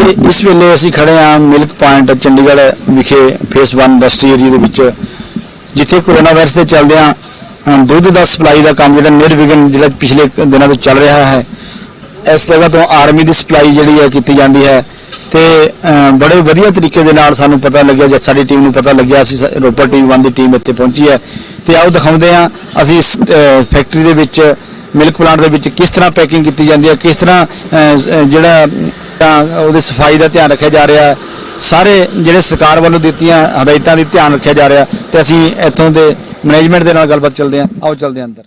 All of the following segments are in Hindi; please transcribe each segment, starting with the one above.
इस वेले असीं खड़े हाँ मिल्क पॉइंट चंडीगढ़ विखे फेस 1 इंडस्ट्री एरिया दे विच, जिथे कोरोना वायरस के चलदियां दुध का सप्लाई का काम जिहड़ा निर्विघन जिहड़ा पिछले दिनों तो चल रहा है। इस जगह तो आर्मी की सप्लाई जिहड़ी है की जाती है ते बड़े वधिया तरीके दे नाल सानूं पता लग्या, जब साडी टीम नूं पता लग्या, असीं रोपड़ टीम 1 की टीम इत्थे पहुंची है। तो आओ दिखाउंदे हां असीं इस फैक्ट्री दे विच मिल्क प्लांट दे विच किस तरह पैकिंग की जाती है, किस तरह जिहड़ा ਉਹਦੀ सफाई का ध्यान रखा जा रहा है, सारे ਜਿਹੜੇ सरकार वालों ਦਿੱਤੀਆਂ ਹਦਾਇਤਾਂ ਦੀ ध्यान रखा जा रहा है। तो ਅਸੀਂ ਇੱਥੋਂ ਦੇ मैनेजमेंट ਦੇ ਨਾਲ ਗੱਲਬਾਤ ਚੱਲਦੇ ਹਾਂ। ਆਓ ਚੱਲਦੇ ਹਾਂ ਅੰਦਰ।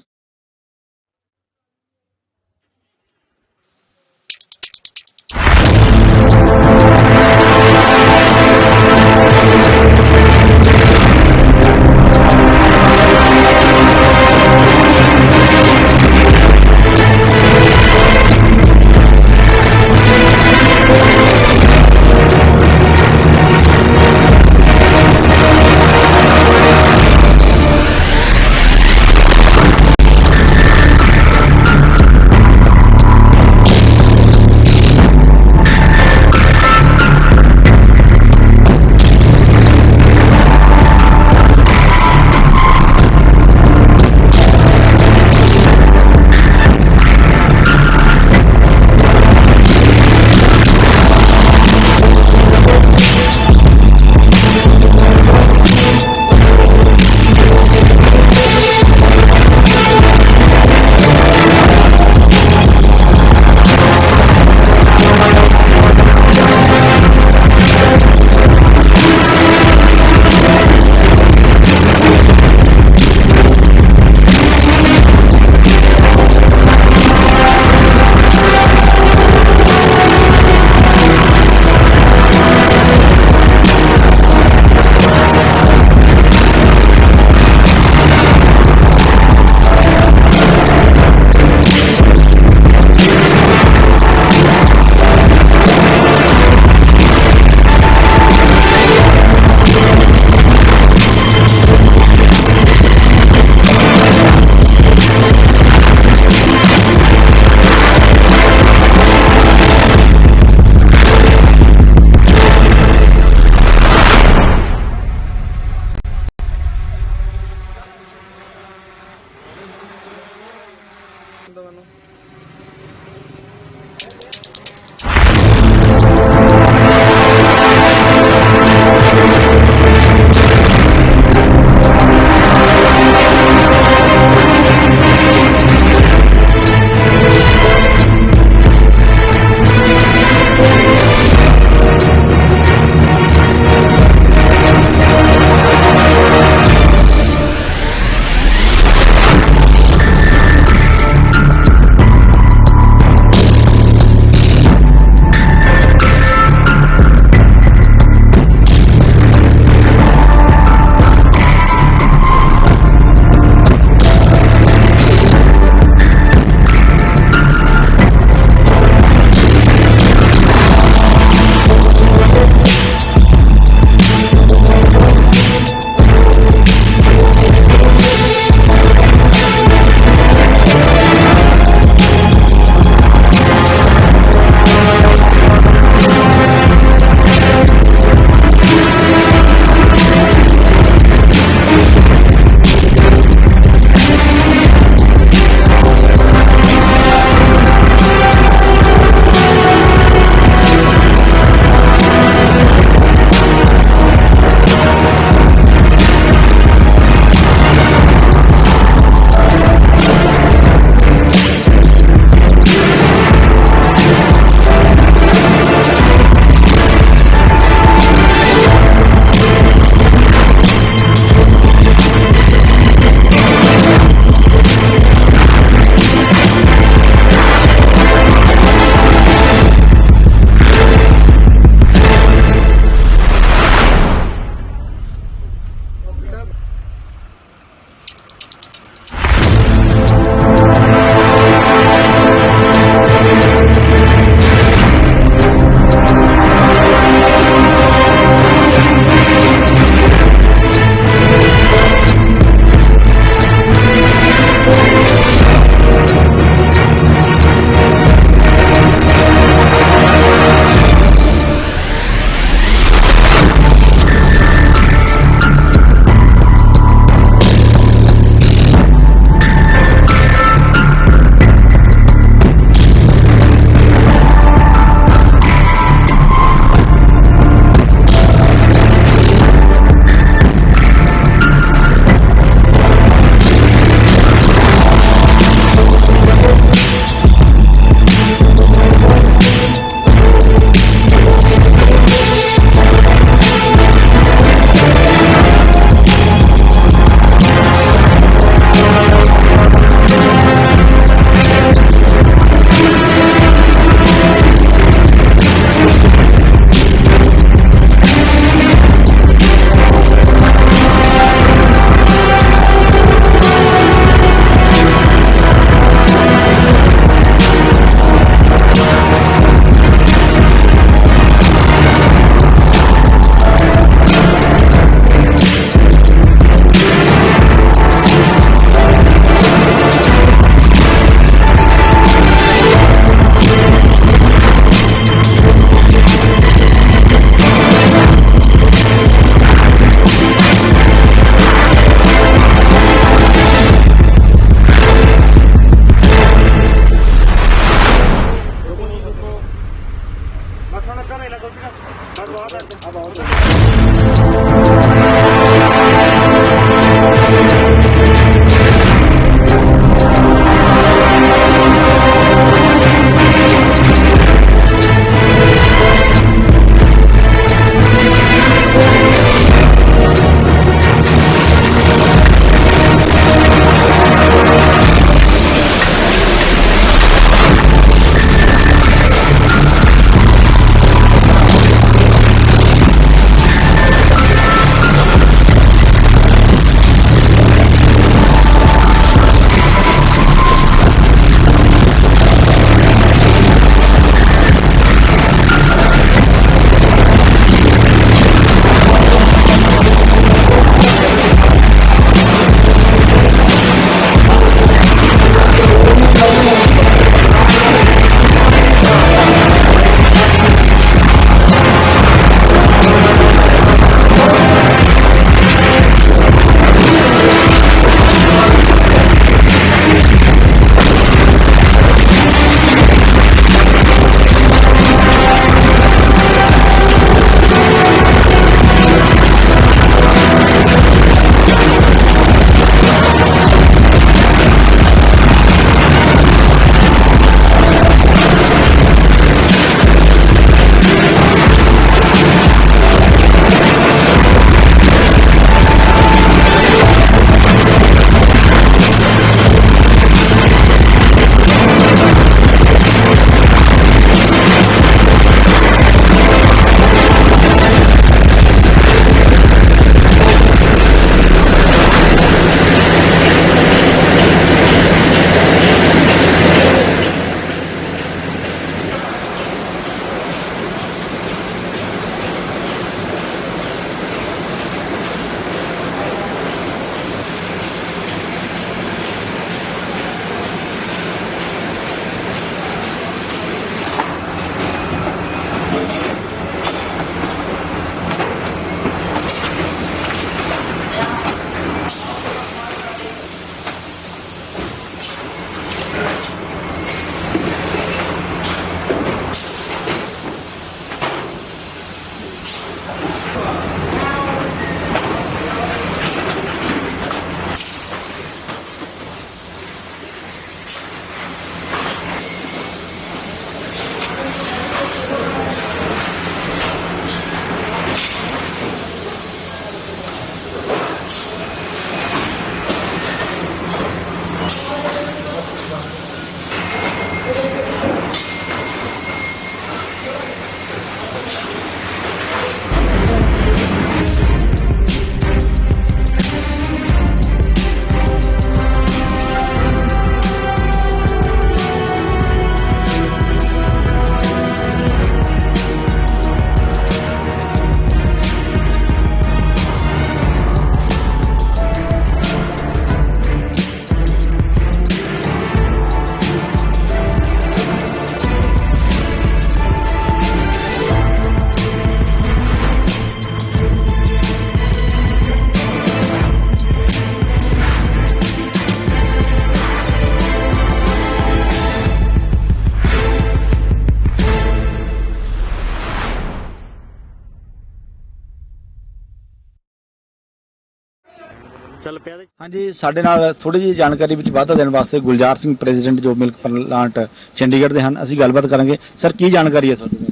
ਚੱਲ ਪਿਆ। ਹਾਂਜੀ, ਸਾਡੇ ਨਾਲ ਥੋੜੀ ਜਿਹੀ ਜਾਣਕਾਰੀ ਵਿੱਚ ਵਾਧਾ ਦੇਣ ਵਾਸਤੇ ਗੁਲਜ਼ਾਰ ਸਿੰਘ ਪ੍ਰੈਜ਼ੀਡੈਂਟ ਜੋ ਮਿਲਕ ਪਲਾਂਟ ਚੰਡੀਗੜ੍ਹ ਦੇ ਹਨ, ਅਸੀਂ ਗੱਲਬਾਤ ਕਰਾਂਗੇ। ਸਰ, ਕੀ ਜਾਣਕਾਰੀ ਹੈ ਤੁਹਾਡੇ ਕੋਲ?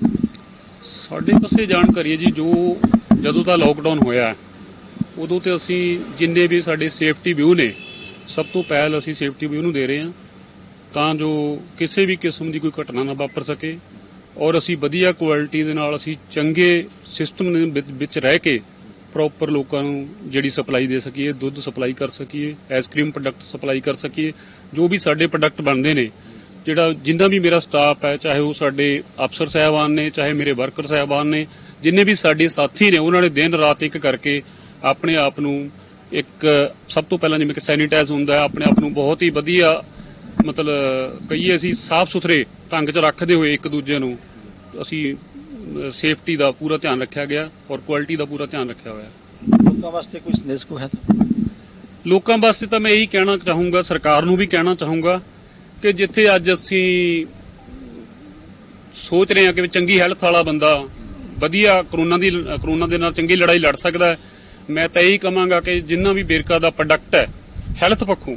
ਸਾਡੇ ਪਾਸੇ ਜਾਣਕਾਰੀ ਹੈ ਜੀ, ਜੋ ਜਦੋਂ ਦਾ ਲੋਕਡਾਊਨ ਹੋਇਆ ਉਦੋਂ ਤੇ ਅਸੀਂ ਜਿੰਨੇ ਵੀ ਸਾਡੇ ਸੇਫਟੀ ਵਿਊ ਨੇ, ਸਭ ਤੋਂ ਪਹਿਲ ਅਸੀਂ ਸੇਫਟੀ ਵਿਊ ਨੂੰ ਦੇ ਰਹੇ ਹਾਂ ਤਾਂ ਜੋ ਕਿਸੇ ਵੀ ਕਿਸਮ ਦੀ ਕੋਈ ਘਟਨਾ ਨਾ ਵਾਪਰ ਸਕੇ ਔਰ ਅਸੀਂ ਵਧੀਆ ਕੁਆਲਿਟੀ ਦੇ ਨਾਲ ਅਸੀਂ ਚੰਗੇ ਸਿਸਟਮ ਦੇ ਵਿੱਚ ਰਹਿ ਕੇ ਪ੍ਰੋਪਰ ਲੋਕਾਂ ਨੂੰ ਜਿਹੜੀ ਸਪਲਾਈ ਦੇ ਸਕੀਏ, ਦੁੱਧ ਸਪਲਾਈ ਕਰ ਸਕੀਏ, ਆਈਸਕ੍ਰੀਮ ਪ੍ਰੋਡਕਟ ਸਪਲਾਈ ਕਰ ਸਕੀਏ। ਜੋ ਵੀ ਸਾਡੇ ਪ੍ਰੋਡਕਟ ਬਣਦੇ ਨੇ, ਜਿਹੜਾ ਜਿੰਨਾ ਵੀ ਮੇਰਾ ਸਟਾਫ ਹੈ, ਚਾਹੇ ਉਹ ਸਾਡੇ ਅਫਸਰ ਸਾਹਿਬਾਨ ਨੇ, ਚਾਹੇ ਮੇਰੇ ਵਰਕਰ ਸਾਹਿਬਾਨ ਨੇ, ਜਿੰਨੇ ਵੀ ਸਾਡੇ ਸਾਥੀ ਨੇ, ਉਹਨਾਂ ਨੇ ਦਿਨ ਰਾਤ ਇੱਕ ਕਰਕੇ ਆਪਣੇ ਆਪ ਨੂੰ ਇੱਕ ਸਭ ਤੋਂ ਪਹਿਲਾਂ ਜਿਵੇਂ ਕਿ ਸੈਨੀਟਾਈਜ਼ ਹੁੰਦਾ ਹੈ, ਆਪਣੇ ਆਪ ਨੂੰ ਬਹੁਤ ਹੀ ਵਧੀਆ ਮਤਲਬ ਕਹੀਏ ਅਸੀਂ ਸਾਫ਼ ਸੁਥਰੇ ਢੰਗ 'ਚ ਰੱਖਦੇ ਹੋਏ ਇੱਕ ਦੂਜੇ ਨੂੰ ਅਸੀਂ ਸੇਫਟੀ ਦਾ ਪੂਰਾ ਧਿਆਨ ਰੱਖਿਆ ਗਿਆ ਔਰ ਕੁਆਲਿਟੀ ਦਾ ਪੂਰਾ ਧਿਆਨ ਰੱਖਿਆ ਹੋਇਆ। ਲੋਕਾਂ ਵਾਸਤੇ ਕੋਈ ਸੰਦੇਸ਼ ਕੋ ਹੈ? ਲੋਕਾਂ ਵਾਸਤੇ ਤਾਂ ਮੈਂ ਇਹੀ ਕਹਿਣਾ ਚਾਹੂੰਗਾ, ਸਰਕਾਰ ਨੂੰ ਵੀ ਕਹਿਣਾ ਚਾਹੂੰਗਾ ਕਿ ਜਿੱਥੇ ਅੱਜ ਅਸੀਂ ਸੋਚ ਰਹੇ ਹਾਂ ਕਿ ਚੰਗੀ ਹੈਲਥ ਵਾਲਾ ਬੰਦਾ ਵਧੀਆ ਕਰੋਨਾ ਦੇ ਨਾਲ ਚੰਗੀ ਲੜਾਈ ਲੜ ਸਕਦਾ ਹੈ, ਮੈਂ ਤਾਂ ਇਹੀ ਕਹਾਂਗਾ ਕਿ ਜਿੰਨਾ ਵੀ ਵੇਰਕਾ ਦਾ ਪ੍ਰੋਡਕਟ ਹੈ ਹੈਲਥ ਪੱਖੋਂ,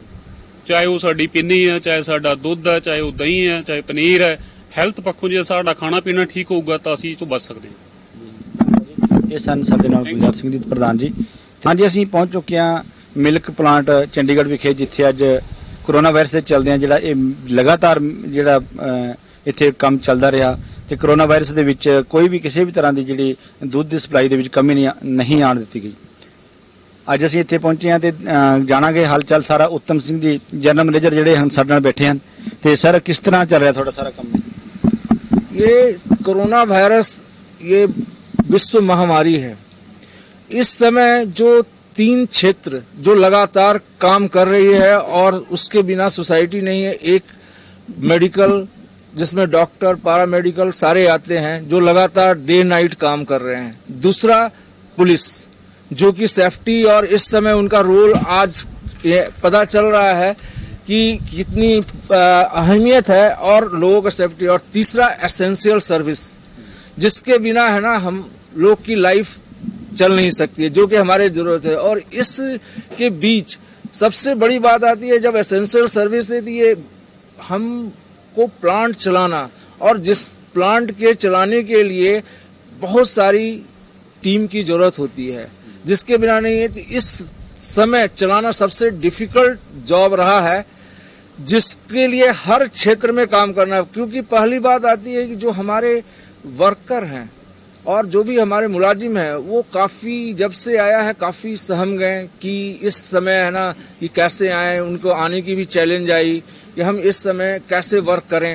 ਚਾਹੇ ਉਹ ਸਾਡੀ ਪਿੰਨੀ ਹੈ, ਚਾਹੇ ਸਾਡਾ ਦੁੱਧ ਹੈ, ਚਾਹੇ ਉਹ ਦਹੀਂ ਹੈ, ਚਾਹੇ ਪਨੀਰ ਹੈ, ਹੈਲਥ ਪੱਖੋਂ ਜੇ ਸਾਡਾ ਖਾਣਾ ਪੀਣਾ ਠੀਕ ਹੋਊਗਾ ਤਾਂ ਅਸੀਂ ਇਹ ਤੋਂ ਬਚ ਸਕਦੇ ਹਾਂ। ਇਹ ਸਨ ਸਾਡੇ ਨਾਲ ਗੁਲਜ਼ਾਰ ਸਿੰਘ ਜੀ ਪ੍ਰਧਾਨ ਜੀ। ਹਾਂਜੀ, ਅਸੀਂ ਪਹੁੰਚ ਚੁੱਕੇ ਹਾਂ ਮਿਲਕ ਪਲਾਂਟ ਚੰਡੀਗੜ੍ਹ ਵਿਖੇ, ਜਿੱਥੇ ਅੱਜ ਕੋਰੋਨਾ ਵਾਇਰਸ ਦੇ ਚੱਲਦਿਆਂ ਜਿਹੜਾ ਇਹ ਲਗਾਤਾਰ ਜਿਹੜਾ ਇੱਥੇ ਕੰਮ ਚੱਲਦਾ ਰਿਹਾ ਤੇ ਕੋਰੋਨਾ ਵਾਇਰਸ ਦੇ ਵਿੱਚ ਕੋਈ ਵੀ ਕਿਸੇ ਵੀ ਤਰ੍ਹਾਂ ਦੀ ਜਿਹੜੀ ਦੁੱਧ ਦੀ ਸਪਲਾਈ ਦੇ ਵਿੱਚ ਕਮੀ ਨਹੀਂ ਆਉਣ ਦਿੱਤੀ ਗਈ। ਅੱਜ ਅਸੀਂ ਇੱਥੇ ਪਹੁੰਚੇ ਹਾਂ ਤੇ ਜਾਣਾਂਗੇ ਹਾਲ ਚਾਲ ਸਾਰਾ। ਉੱਤਮ ਸਿੰਘ ਜੀ ਜਨਰਲ ਮੈਨੇਜਰ ਜਿਹੜੇ ਹਨ ਸਾਡੇ ਨਾਲ ਬੈਠੇ ਹਨ। ਤੇ ਸਰ, ਕਿਸ ਤਰ੍ਹਾਂ ਚੱਲ ਰਿਹਾ ਤੁਹਾਡਾ ਸਾਰਾ ਕੰਮ? ये कोरोना वायरस ये विश्व महामारी है। इस समय जो 3 क्षेत्र जो लगातार काम कर रही है और उसके बिना सोसाइटी नहीं है, एक मेडिकल जिसमें डॉक्टर पैरामेडिकल सारे आते हैं जो लगातार डे नाइट काम कर रहे हैं, दूसरा पुलिस जो कि सेफ्टी और इस समय उनका रोल आज पता चल रहा है कि कितनी अहमियत है और लोगों का सेफ्टी, और तीसरा एसेंशियल सर्विस जिसके बिना है ना हम लोग की लाइफ चल नहीं सकती है, जो कि हमारे जरूरत है। और इसके बीच सबसे बड़ी बात आती है जब एसेंशियल सर्विस है, ये हमको प्लांट चलाना, और जिस प्लांट के चलाने के लिए बहुत सारी टीम की जरूरत होती है, जिसके बिना नहीं है। तो इस समय चलाना सबसे डिफिकल्ट जॉब रहा है, जिसके लिए हर क्षेत्र में काम करना है। क्योंकि पहली बात आती है कि जो हमारे वर्कर हैं और जो भी हमारे मुलाजिम हैं, वो काफी जब से आया है काफी सहम गए कि इस समय है ना कि कैसे आए, उनको आने की भी चैलेंज आई कि हम इस समय कैसे वर्क करें।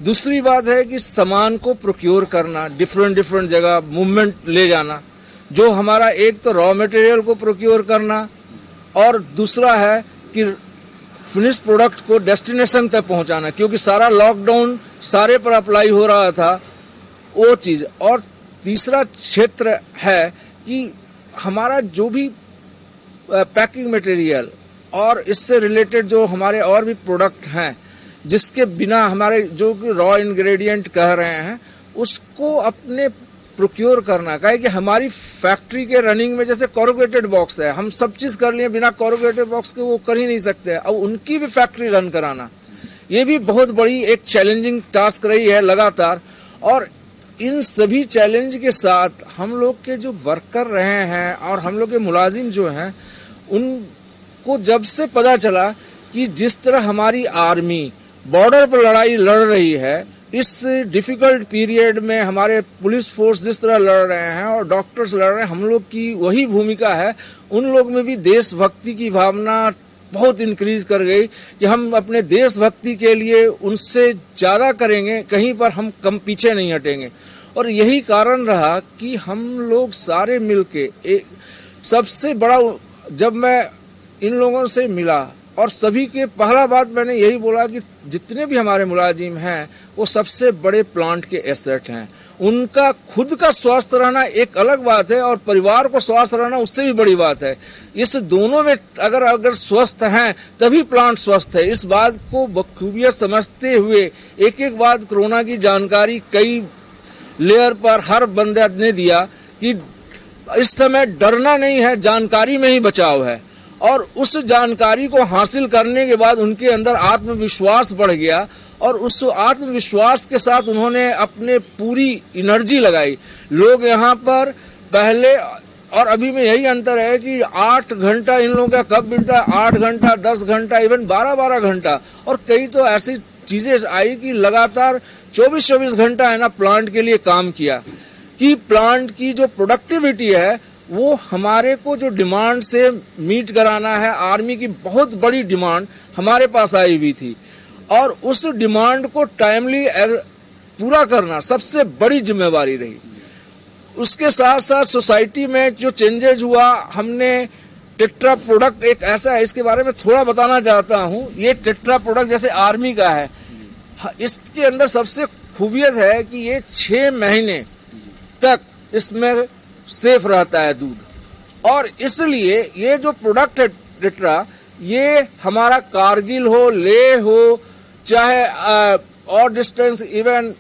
दूसरी बात है कि सामान को प्रोक्योर करना, डिफरेंट जगह मूवमेंट ले जाना, जो हमारा एक तो रॉ मटेरियल को प्रोक्योर करना और दूसरा है कि फिनिश प्रोडक्ट को डेस्टिनेशन तक पहुंचाना, क्योंकि सारा लॉकडाउन सारे पर अप्लाई हो रहा था वो चीज। और तीसरा क्षेत्र है कि हमारा जो भी पैकिंग मटेरियल और इससे रिलेटेड जो हमारे और भी प्रोडक्ट हैं, जिसके बिना हमारे जो रॉ इंग्रेडिएंट कह रहे हैं उसको अपने प्रोक्योर करना का है कि हमारी फैक्ट्री के रनिंग में जैसे कोरुगेटेड बॉक्स है, हम सब चीज कर लिए, बिना कोरुगेटेड बॉक्स के वो कर ही नहीं सकते। अब उनकी भी फैक्ट्री रन कराना ये भी बहुत बड़ी एक चैलेंजिंग टास्क रही है लगातार। और इन सभी चैलेंज के साथ हम लोग के जो वर्कर रहे हैं और हम लोग के मुलाजिम जो हैं, उनको जब से पता चला कि जिस तरह हमारी आर्मी बॉर्डर पर लड़ाई लड़ रही है, इस डिफिकल्ट पीरियड में हमारे पुलिस फोर्स जिस तरह लड़ रहे हैं और डॉक्टर्स लड़ रहे हैं, हम लोग की वही भूमिका है। उन लोग में भी देशभक्ति की भावना बहुत इंक्रीज कर गई कि हम अपने देशभक्ति के लिए उनसे ज्यादा करेंगे, कहीं पर हम कम पीछे नहीं हटेंगे। और यही कारण रहा कि हम लोग सारे मिलके सबसे बड़ा, जब मैं इन लोगों से मिला और सभी के पहला बात मैंने यही बोला कि जितने भी हमारे मुलाजिम हैं वो सबसे बड़े प्लांट के एसेट हैं। उनका खुद का स्वस्थ रहना एक अलग बात है और परिवार को स्वस्थ रहना उससे भी बड़ी बात है। इस दोनों में अगर स्वस्थ हैं तभी प्लांट स्वस्थ है। इस बात को बखूबियत समझते हुए एक एक बात कोरोना की जानकारी कई लेयर पर हर बंदे ने दिया कि इस समय डरना नहीं है, जानकारी में ही बचाव है। और उस जानकारी को हासिल करने के बाद उनके अंदर आत्मविश्वास बढ़ गया और उस आत्मविश्वास के साथ उन्होंने अपने पूरी एनर्जी लगाई। लोग यहाँ पर पहले और अभी में यही अंतर है कि 8 घंटा इन लोगों का कब बीतता है, 8 घंटा, 10 घंटा, इवन 12-12 घंटा, और कई तो ऐसी चीजें आई कि लगातार 24-24 घंटा है ना प्लांट के लिए काम किया, कि प्लांट की जो प्रोडक्टिविटी है वो हमारे को जो डिमांड से मीट कराना है, आर्मी की बहुत बड़ी डिमांड हमारे पास आई हुई थी और उस डिमांड को टाइमली पूरा करना सबसे बड़ी जिम्मेवारी रही। उसके साथ साथ सोसाइटी में जो चेंजेस हुआ, हमने टेट्रा प्रोडक्ट एक ऐसा है, इसके बारे में थोड़ा बताना चाहता हूं। ये टेट्रा प्रोडक्ट जैसे आर्मी का है, इसके अंदर सबसे खूबियत है कि ये 6 महीने तक इसमें सेफ रहता है दूध, और इसलिए ये जो प्रोडक्ट है टेट्रा, ये हमारा कारगिल हो, लेह हो, चाहे और डिस्टेंस, इवन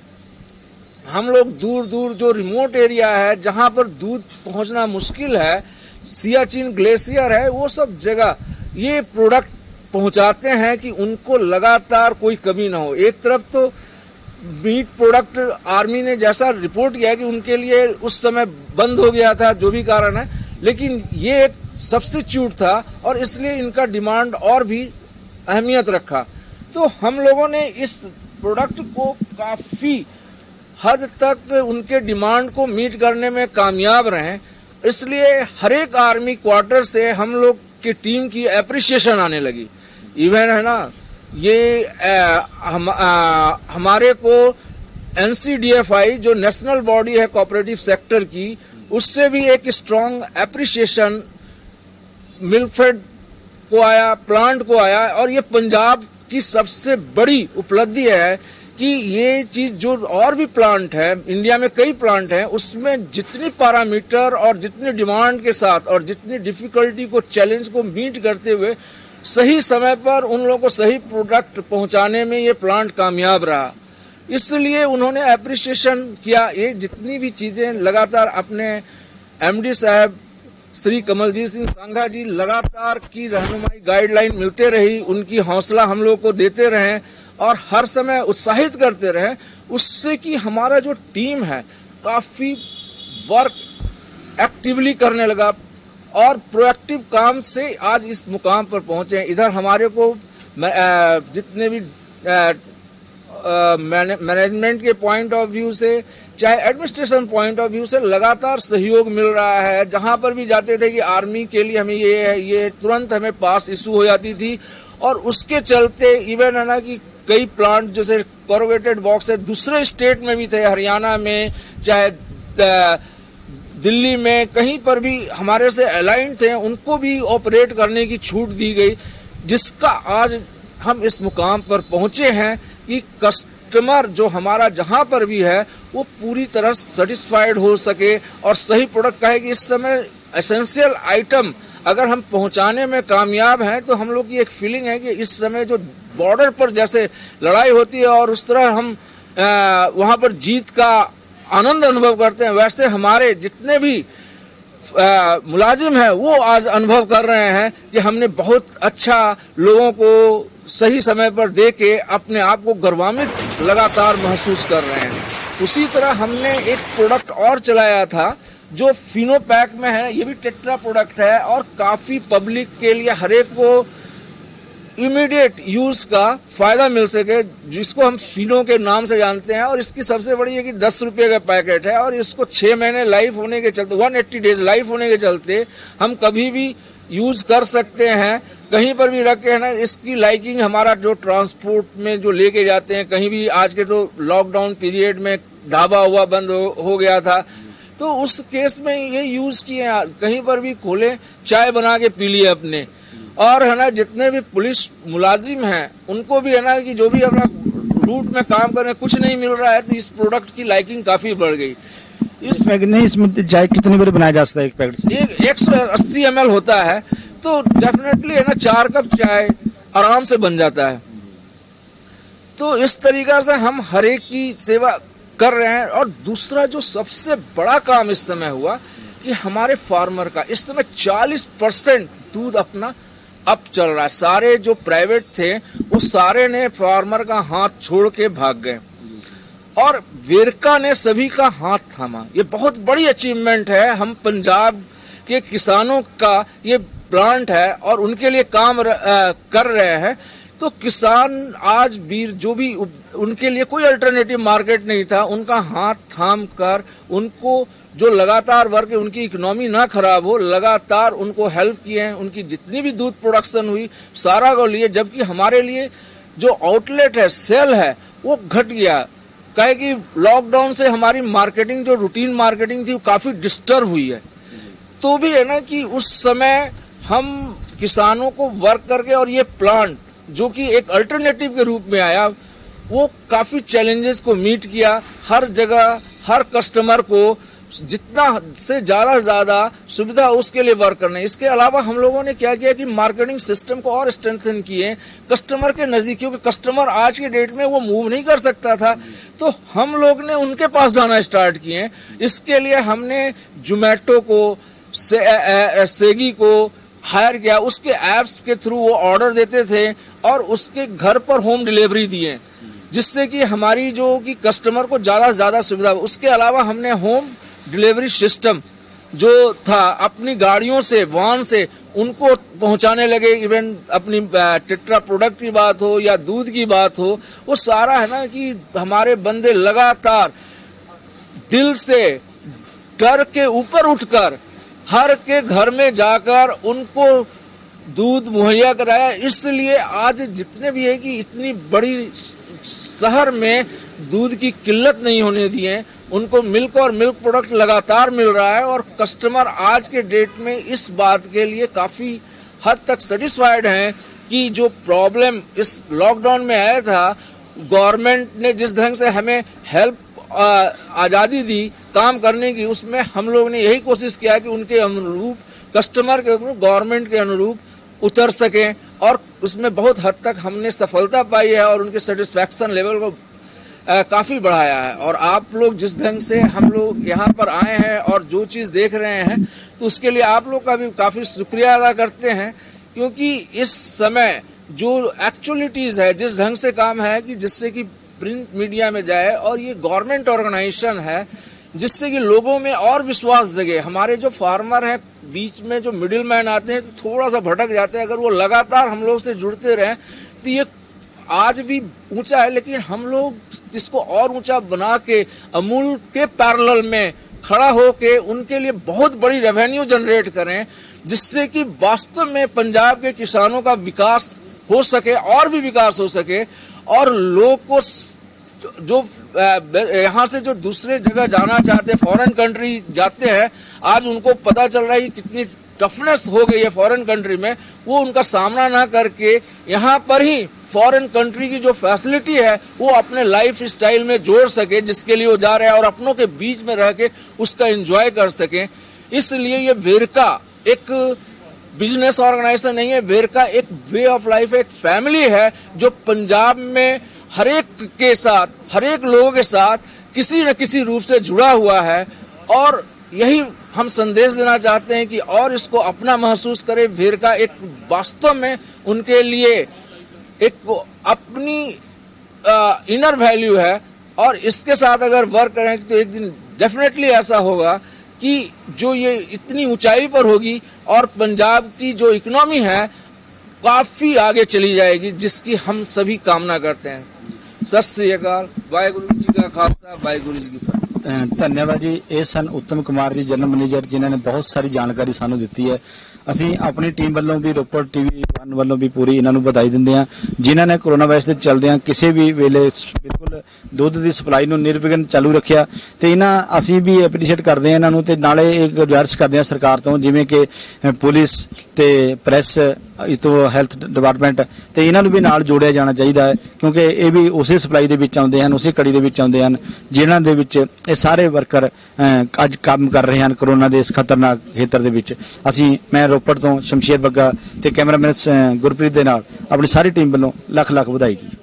हम लोग दूर दूर जो रिमोट एरिया है जहां पर दूध पहुंचना मुश्किल है, सियाचिन ग्लेशियर है, वो सब जगह ये प्रोडक्ट पहुंचाते हैं कि उनको लगातार कोई कमी ना हो। एक तरफ तो मीट प्रोडक्ट आर्मी ने जैसा रिपोर्ट किया कि उनके लिए उस समय बंद हो गया था, जो भी कारण है, लेकिन ये एक सब्स्टिट्यूट था और इसलिए इनका डिमांड और भी अहमियत रखा। तो हम लोगों ने इस प्रोडक्ट को काफी हद तक उनके डिमांड को मीट करने में कामयाब रहे, इसलिए हर एक आर्मी क्वार्टर से हम लोग की टीम की एप्रिसिएशन आने लगी। इवन है ना, ये हमारे को NCDFI जो नेशनल बॉडी है कोऑपरेटिव सेक्टर की, उससे भी एक स्ट्रांग एप्रिसिएशन मिल्कफेड को आया, प्लांट को आया, और ये पंजाब की सबसे बड़ी उपलब्धि है कि ये चीज जो और भी प्लांट है, इंडिया में कई प्लांट हैं, उसमें जितनी पैरामीटर और जितनी डिमांड के साथ और जितनी डिफिकल्टी को, चैलेंज को मीट करते हुए सही समय पर उन लोगों को सही प्रोडक्ट पहुंचाने में ये प्लांट कामयाब रहा। इसलिए उन्होंने एप्रिसिएशन किया। ये जितनी भी चीजें लगातार अपने MD साहब श्री कमलजीत सिंह सांघा जी लगातार की रहनुमाई, गाइडलाइन मिलते रही, उनकी हौसला हम लोग को देते रहे और हर समय उत्साहित करते रहे, उससे कि हमारा जो टीम है काफी वर्क एक्टिवली करने लगा और प्रोएक्टिव काम से आज इस मुकाम पर पहुंचे। इधर हमारे को जितने भी मैनेजमेंट के पॉइंट ऑफ व्यू से, चाहे एडमिनिस्ट्रेशन पॉइंट ऑफ व्यू से लगातार सहयोग मिल रहा है। जहां पर भी जाते थे कि आर्मी के लिए हमें ये है, ये तुरंत हमें पास इशू हो जाती थी, और उसके चलते इवन है ना कि कई प्लांट जैसे कॉर्पोरेटेड बॉक्स है दूसरे स्टेट में भी थे, हरियाणा में, चाहे दिल्ली में, कहीं पर भी हमारे से अलाइंड थे, उनको भी ऑपरेट करने की छूट दी गई, जिसका आज हम इस मुकाम पर पहुंचे हैं कि कस्टमर जो हमारा जहां पर भी है वो पूरी तरह सेटिस्फाइड हो सके और सही प्रोडक्ट कहे कि इस समय एसेंशियल आइटम अगर हम पहुंचाने में कामयाब हैं तो हम लोग की एक फीलिंग है कि इस समय जो बॉर्डर पर जैसे लड़ाई होती है और उस तरह हम वहां पर जीत का आनंद अनुभव करते हैं, वैसे हमारे जितने भी मुलाजिम हैं वो आज अनुभव कर रहे हैं कि हमने बहुत अच्छा लोगों को सही समय पर दे के अपने आप को गौरवान्वित लगातार महसूस कर रहे हैं। उसी तरह हमने एक प्रोडक्ट और चलाया था जो फिनो पैक में है, ये भी टेट्रा प्रोडक्ट है और काफी पब्लिक के लिए हरेक को इमीडिएट यूज का फायदा मिल सके, जिसको हम फिनो के नाम से जानते हैं। और इसकी सबसे बड़ी है कि 10 रुपये का पैकेट है और इसको 6 महीने लाइफ होने के चलते, 180 डेज लाइफ होने के चलते हम कभी भी यूज कर सकते हैं, कहीं पर भी रख के, है ना। इसकी लाइकिंग हमारा जो ट्रांसपोर्ट में जो लेके जाते हैं कहीं भी, आज के तो लॉकडाउन पीरियड में ढाबा हुआ बंद हो गया था, तो उस केस में ये यूज किए, कहीं पर भी खोले, चाय बना के पी लिए अपने। और है ना जितने भी पुलिस मुलाजिम हैं उनको भी है ना कि जो भी अपना रूट में काम कर रहे हैं, कुछ नहीं मिल रहा है, तो इस प्रोडक्ट की लाइकिंग काफी बढ़ गई। इसमें चाय कितनी बार बनाया जा सकता है एक पैकेट से? 180 ml होता है, तो डेफिनेटली है ना 4 कप चाय आराम से बन जाता है। तो इस तरीका से हम हर एक की सेवा कर रहे हैं। और दूसरा जो सबसे बड़ा काम इस समय हुआ कि हमारे फार्मर का इस समय 40% दूध अपना अब चल रहा है। सारे जो प्राइवेट थे वो सारे ने फार्मर का हाथ छोड़ के भाग गए और वेरका ने सभी का हाथ थामा। ये बहुत बड़ी अचीवमेंट है। हम पंजाब के किसानों का ये प्लांट है और उनके लिए काम कर रहे हैं। तो किसान आज वीर जो भी उनके लिए कोई अल्टरनेटिव मार्केट नहीं था, उनका हाथ थाम कर उनको जो लगातार वर्क है, उनकी इकोनॉमी ना खराब हो, लगातार उनको हेल्प किए हैं। उनकी जितनी भी दूध प्रोडक्शन हुई सारा को लिए, जबकि हमारे लिए जो आउटलेट है, सेल है, वो घट गया। कहे कि लॉकडाउन से हमारी मार्केटिंग जो रूटीन मार्केटिंग थी वो काफी डिस्टर्ब हुई है। तो भी है ना कि उस समय हम किसानों को वर्क करके और ये प्लांट जो कि एक अल्टरनेटिव के रूप में आया, वो काफी चैलेंजेस को मीट किया। हर जगह हर कस्टमर को जितना से ज्यादा सुविधा उसके लिए वर्क करना है। इसके अलावा हम लोगों ने क्या किया कि मार्केटिंग सिस्टम को और स्ट्रेंथन किए कस्टमर के नजदीक, क्योंकि कस्टमर आज के डेट में वो मूव नहीं कर सकता था, तो हम लोग ने उनके पास जाना स्टार्ट किए। इसके लिए हमने जोमेटो को, स्विगी को हायर किया। उसके एप्स के थ्रू वो ऑर्डर देते थे और उसके घर पर होम डिलीवरी दिए, जिससे कि हमारी जो कि कस्टमर को ज्यादा सुविधा। उसके अलावा हमने होम डिलीवरी सिस्टम जो था अपनी गाड़ियों से, वाहन से उनको पहुंचाने लगे। इवन अपनी टेट्रा प्रोडक्ट की बात हो या दूध की बात हो, वो सारा है ना कि हमारे बंदे लगातार दिल से डर के ऊपर उठकर हर के घर में जाकर उनको दूध मुहैया कराया। इसलिए आज जितने भी है कि इतनी बड़ी शहर में दूध की किल्लत नहीं होने दी है, उनको मिल्क और मिल्क प्रोडक्ट लगातार मिल रहा है और कस्टमर आज के डेट में इस बात के लिए काफी हद तक सेटिस्फाइड हैं कि जो प्रॉब्लम इस लॉकडाउन में आया था, गवर्नमेंट ने जिस ढंग से हमें हेल्प आजादी दी काम करने की, उसमें हम लोग ने यही कोशिश किया कि उनके अनुरूप, कस्टमर के अनुरूप, गवर्नमेंट के अनुरूप उतर सकें और उसमें बहुत हद तक हमने सफलता पाई है और उनके सेटिस्फैक्शन लेवल को काफी बढ़ाया है। और आप लोग जिस ढंग से हम लोग यहाँ पर आए हैं और जो चीज देख रहे हैं, तो उसके लिए आप लोग का भी काफी शुक्रिया अदा करते हैं, क्योंकि इस समय जो एक्चुअलिटीज है, जिस ढंग से काम है कि जिससे कि प्रिंट मीडिया में जाए और ये गवर्नमेंट ऑर्गेनाइजेशन है, जिससे कि लोगों में और विश्वास जगे। हमारे जो फार्मर हैं, बीच में जो मिडिल मैन आते हैं तो थोड़ा सा भटक जाते हैं, अगर वो लगातार हम लोग से जुड़ते रहें तो ये आज भी ऊंचा है, लेकिन हम लोग इसको और ऊंचा बना के अमूल के पैरेलल में खड़ा होके उनके लिए बहुत बड़ी रेवेन्यू जनरेट करें, जिससे कि वास्तव में पंजाब के किसानों का विकास हो सके और भी विकास हो सके और लोग को जो यहाँ से जो दूसरे जगह जाना चाहते हैं, फॉरेन कंट्री जाते हैं, आज उनको पता चल रहा है कि कितनी टफनेस हो गई है फॉरेन कंट्री में, वो उनका सामना ना करके यहाँ पर ही फॉरेन कंट्री की जो फैसिलिटी है वो अपने लाइफ स्टाइल में जोड़ सके, जिसके लिए वो जा रहे हैं और अपनों के बीच में रह के उसका एंजॉय कर सके। इसलिए ये वेरका एक बिजनेस ऑर्गेनाइजेशन नहीं है, वेरका एक वे ऑफ लाइफ है, एक फैमिली है जो पंजाब में हरेक के साथ, हरेक लोगों के साथ किसी न किसी रूप से जुड़ा हुआ है। और यही हम संदेश देना चाहते हैं कि और इसको अपना महसूस करें। वेरका एक वास्तव में उनके लिए एक अपनी इनर वैल्यू है और इसके साथ अगर वर्क करें तो एक दिन डेफिनेटली ऐसा होगा कि जो ये इतनी ऊंचाई पर होगी और पंजाब की जो इकोनॉमी है काफी आगे चली जाएगी, जिसकी हम सभी कामना करते हैं। सत श्री अकाल, वाहेगुरु जी का खालसा, वाहेगुरु जी की फतेह। ਧੰਨਵਾਦ ਜੀ। ਇਹ ਸਨ ਉੱਤਮ ਕੁਮਾਰ ਜੀ, ਜਨਰਲ ਮੈਨੇਜਰ, ਜਿਨ੍ਹਾਂ ਨੇ ਬਹੁਤ ਸਾਰੀ ਜਾਣਕਾਰੀ ਸਾਨੂੰ ਦਿੱਤੀ ਹੈ। ਅਸੀਂ ਆਪਣੀ ਟੀਮ ਵੱਲੋਂ ਵੀ, ਰੋਪੜ ਟੀਵੀ 1 ਵੱਲੋਂ ਵੀ ਪੂਰੀ ਇਹਨਾਂ ਨੂੰ ਵਧਾਈ ਦਿੰਦੇ ਹਾਂ, ਜਿਨ੍ਹਾਂ ਨੇ ਕੋਰੋਨਾ ਵਾਇਰਸ ਦੇ ਚੱਲਦਿਆਂ ਕਿਸੇ ਵੀ ਵੇਲੇ ਬਿਲਕੁਲ ਦੁੱਧ ਦੀ ਸਪਲਾਈ ਨੂੰ ਨਿਰਵਿਘਨ ਚਾਲੂ ਰੱਖਿਆ ਤੇ ਅਸੀਂ ਵੀ ਐਪਰੀਸ਼ੀਏਟ ਕਰਦੇ ਹਾਂ ਇਹਨਾਂ ਨੂੰ ਤੇ ਨਾਲੇ ਇੱਕ ਗੁਜ਼ਾਰਿਸ਼ ਕਰਦੇ ਹਾਂ ਸਰਕਾਰ ਤੋਂ, ਜਿਵੇਂ ਕਿ ਪੁਲਿਸ ਤੇ ਪ੍ਰੈਸ ਤੋਂ ਹੈਲਥ ਡਿਪਾਰਟਮੈਂਟ ਤੇ ਇਹਨਾਂ ਨੂੰ ਵੀ ਨਾਲ ਜੋੜਿਆ ਜਾਣਾ ਚਾਹੀਦਾ ਹੈ, ਕਿਉਂਕਿ ਇਹ ਵੀ ਉਸੇ ਸਪਲਾਈ ਦੇ ਵਿੱਚ ਆਉਂਦੇ ਹਨ, ਉਸੇ ਕੜੀ ਦੇ ਵਿੱਚ ਆਉਂਦੇ ਹਨ, ਜਿਨ੍ਹਾਂ ਦੇ ਵਿੱਚ ਇਹ ਸਾਰੇ ਵਰਕਰ ਅੱਜ ਕੰਮ ਕਰ ਰਹੇ ਹਨ ਕੋਰੋਨਾ ਦੇ ਇਸ ਖਤਰਨਾਕ ਖੇਤਰ ਦੇ ਵਿੱਚ। ਮੈਂ ਰੋਪੜ ਤੋਂ ਸ਼ਮਸ਼ੇਰ ਬੱਗਾ ਤੇ ਕੈਮਰਾਮੈਨ ਗੁਰਪ੍ਰੀਤ ਦੇ ਨਾਲ ਆਪਣੀ ਸਾਰੀ ਟੀਮ ਵੱਲੋਂ ਲੱਖ ਵਧਾਈ ਜੀ।